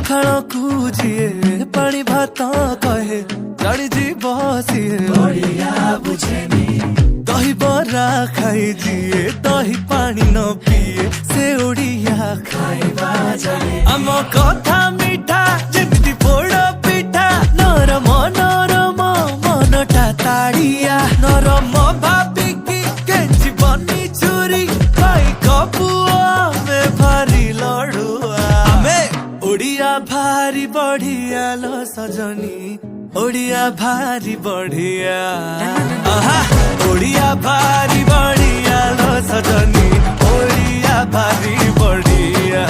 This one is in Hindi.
पखाल को जीए पानी भात कहे जानी जी बसिए बुझेनी दही बरा खाई जीए दही पानी न पिए से ओडिया खाइबा जाने आम कथा मिठा जेमिति पोड़ पिठा नरम नरम मनटा ताड़िया नरम भाबिकी केंची बनी चुरी भाई कपुआ में भारी लड़ुआ आमे ओडिया भारी बढ़िया लो सजनी ओडिया भारी बढ़िया आहा ओडिया भारी बढ़िया लो सजनी ओडिया भारी बढ़िया